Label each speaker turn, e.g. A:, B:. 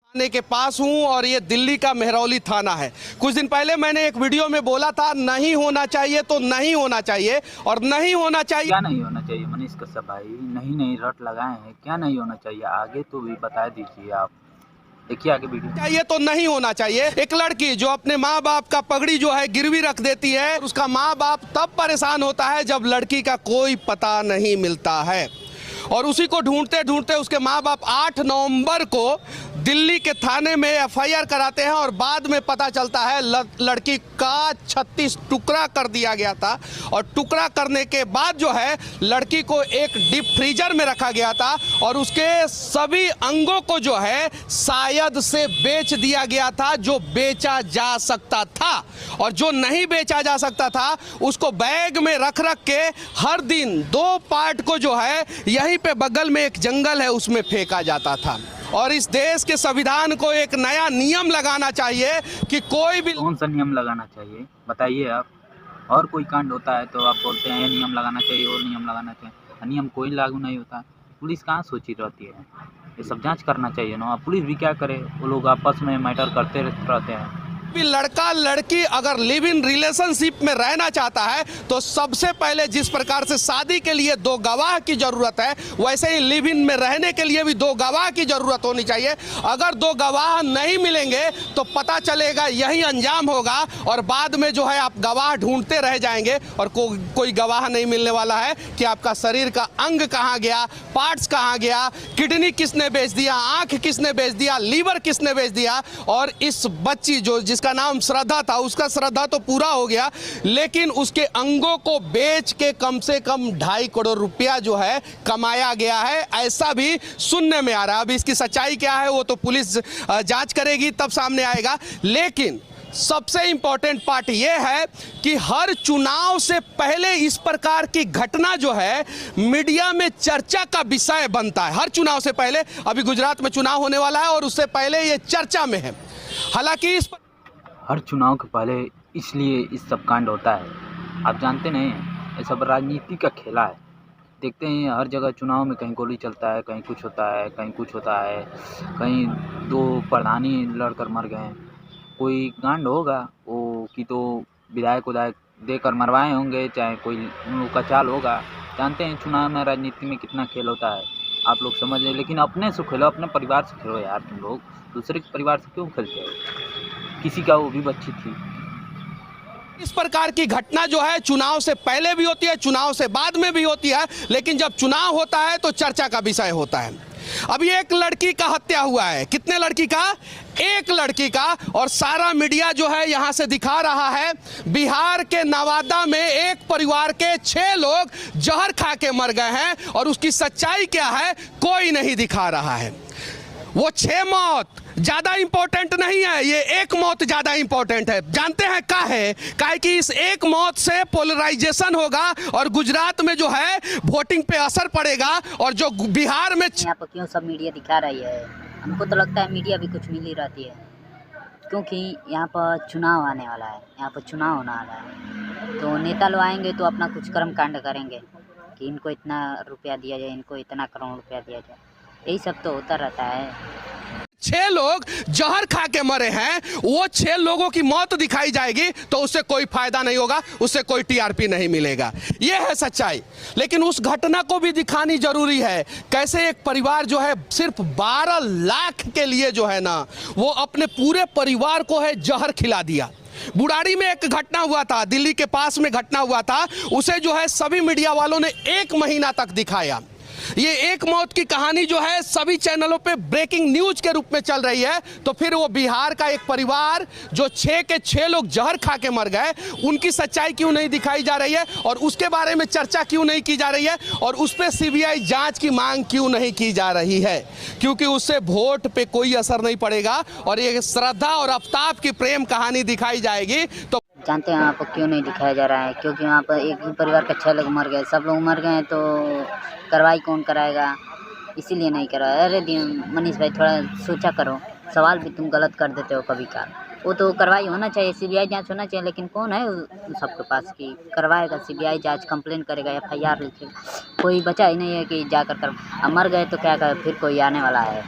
A: थाने के पास हूं और ये दिल्ली का मेहरौली थाना है। कुछ दिन पहले मैंने एक वीडियो में बोला था नहीं होना चाहिए तो नहीं होना चाहिए, और नहीं होना चाहिए
B: क्या नहीं होना चाहिए मनीष कश्यप भाई? नहीं रट लगाए हैं, क्या नहीं होना चाहिए आगे तो भी बता दीजिए आप। देखिए आगे वीडियो।
A: चाहिए तो नहीं होना चाहिए। एक लड़की जो अपने माँ बाप का पगड़ी जो है गिरवी रख देती है, उसका माँ बाप तब परेशान होता है जब लड़की का कोई पता नहीं मिलता है, और उसी को ढूंढते ढूंढते उसके माँ बाप 8 नवंबर को दिल्ली के थाने में एफआईआर कराते हैं, और बाद में पता चलता है लड़की का 36 टुकड़ा कर दिया गया था, और टुकड़ा करने के बाद जो है लड़की को एक डीप फ्रीजर में रखा गया था, और उसके सभी अंगों को जो है शायद से बेच दिया गया था, जो बेचा जा सकता था, और जो नहीं बेचा जा सकता था उसको बैग में रख रख के हर दिन 2 पार्ट को जो है यहीं पे बगल में एक जंगल है उसमें फेंका जाता था। और इस देश के संविधान को एक नया नियम लगाना चाहिए कि कोई भी।
B: कौन सा नियम लगाना चाहिए बताइए आप? और कोई कांड होता है तो आप बोलते हैं नियम लगाना चाहिए और नियम लगाना चाहिए, नियम कोई लागू नहीं होता। पुलिस कहाँ सोची रहती है? ये सब जांच करना चाहिए ना। पुलिस भी क्या करे, वो लोग आपस में मैटर करते रहते हैं।
A: भी लड़का लड़की अगर लिव इन रिलेशनशिप में रहना चाहता है तो सबसे पहले जिस प्रकार से शादी के लिए 2 गवाह की जरूरत है, वैसे ही लिव इन में रहने के लिए भी 2 गवाह की जरूरत होनी चाहिए। अगर 2 गवाह नहीं मिलेंगे तो पता चलेगा यही अंजाम होगा, और बाद में जो है आप गवाह ढूंढते रह जाएंगे, और कोई गवाह नहीं मिलने वाला है कि आपका शरीर का अंग कहाँ गया, पार्ट्स कहाँ गया, किडनी किसने बेच दिया, आंख किसने बेच दिया, लीवर किसने बेच दिया। और इस बच्ची जिसका नाम श्रद्धा था, उसका श्रद्धा तो पूरा हो गया, लेकिन उसके अंगों को बेच के कम से कम 2.5 करोड़ रुपया जो है कमाया गया है, ऐसा भी सुनने में आ रहा है। अब इसकी सच्चाई क्या है वो तो पुलिस जांच करेगी तब सामने आएगा। लेकिन सबसे इंपॉर्टेंट पार्ट ये है कि हर चुनाव से पहले इस प्रकार की घटना जो है मीडिया में चर्चा का विषय बनता है। हर चुनाव से पहले, अभी गुजरात में चुनाव होने वाला है और उससे पहले ये चर्चा में है। हालांकि इस
B: हर चुनाव के पहले इसलिए इस सब कांड होता है, आप जानते नहीं, ये सब राजनीति का खेला है। देखते हैं हर जगह चुनाव में कहीं गोली चलता है, कहीं कुछ होता है, कहीं कुछ होता है, कहीं 2 प्रधानी लड़कर मर गए। कोई कांड होगा वो कि तो विधायक देकर मरवाए होंगे, चाहे कोई उन लोग का चाल होगा। जानते हैं चुनाव में राजनीति में कितना खेल होता है, आप लोग समझ रहे। लेकिन अपने से खेलो, अपने परिवार से खेलो यार। तुम लोग दूसरे के परिवार से क्यों खेलते हो? किसी का वो भी बच्ची थी।
A: इस प्रकार की घटना जो है चुनाव से पहले भी होती है, चुनाव से बाद में भी होती है, लेकिन जब चुनाव होता है तो चर्चा का विषय होता है। अभी एक लड़की का हत्या हुआ है। कितने लड़की का? एक लड़की का। और सारा मीडिया जो है यहां से दिखा रहा है बिहार के नवादा में एक परिवार के 6 लोग जहर खा के मर गए हैं, और उसकी सच्चाई क्या है कोई नहीं दिखा रहा है। वो 6 मौत ज्यादा इंपॉर्टेंट नहीं है, ये एक मौत ज्यादा इंपॉर्टेंट है। जानते हैं काहे कि इस एक मौत से पोलराइजेशन होगा और गुजरात में जो है वोटिंग पे असर पड़ेगा, और जो बिहार में
C: यहाँ पर क्यों सब मीडिया दिखा रही है? हमको तो लगता है मीडिया भी कुछ मिल ही रहती है, क्योंकि यहाँ पर चुनाव आने वाला है, यहाँ पर चुनाव होने वाला है, तो नेता लोग आएंगे तो अपना कुछ कर्म कांड करेंगे कि इनको इतना रुपया दिया जाए, इनको इतना करोड़ रुपया दिया जाए, यही सब तो होता रहता है।
A: 6 लोग जहर खा के मरे हैं, वो 6 लोगों की मौत दिखाई जाएगी तो उससे कोई फायदा नहीं होगा, उससे कोई टीआरपी नहीं मिलेगा। ये है सच्चाई। लेकिन उस घटना को भी दिखानी जरूरी है, कैसे एक परिवार जो है सिर्फ 12 लाख के लिए जो है ना वो अपने पूरे परिवार को है जहर खिला दिया। बुढ़ाड़ी में एक घटना हुआ था, दिल्ली के पास में घटना हुआ था, उसे जो है सभी मीडिया वालों ने 1 महीना तक दिखाया। ये एक मौत की कहानी जो है सभी चैनलों पे ब्रेकिंग न्यूज के रूप में चल रही है। तो फिर वो बिहार का एक परिवार जो 6 के 6 लोग जहर खा के मर गए, उनकी सच्चाई क्यों नहीं दिखाई जा रही है, और उसके बारे में चर्चा क्यों नहीं की जा रही है, और उस पर सीबीआई जांच की मांग क्यों नहीं की जा रही है? क्योंकि उससे वोट पे कोई असर नहीं पड़ेगा, और ये श्रद्धा और आफ्ताब की प्रेम कहानी दिखाई जाएगी। तो
C: जानते हैं यहाँ पर क्यों नहीं दिखाया जा रहा है? क्योंकि यहाँ पर एक ही परिवार का 6 लोग मर गए, सब लोग मर गए तो कार्रवाई कौन कराएगा, इसीलिए नहीं कराया। अरे मनीष भाई थोड़ा सोचा करो, सवाल भी तुम गलत कर देते हो कभी का। वो तो कार्रवाई होना चाहिए, सीबीआई जांच होना चाहिए, लेकिन कौन है सबके पास कि करवाएगा? सीबीआई जांच कंप्लेन करेगा, एफआईआर लिखेगा, कोई बचा ही नहीं है कि जाकर कर। मर गए तो क्या कर, फिर कोई आने वाला है?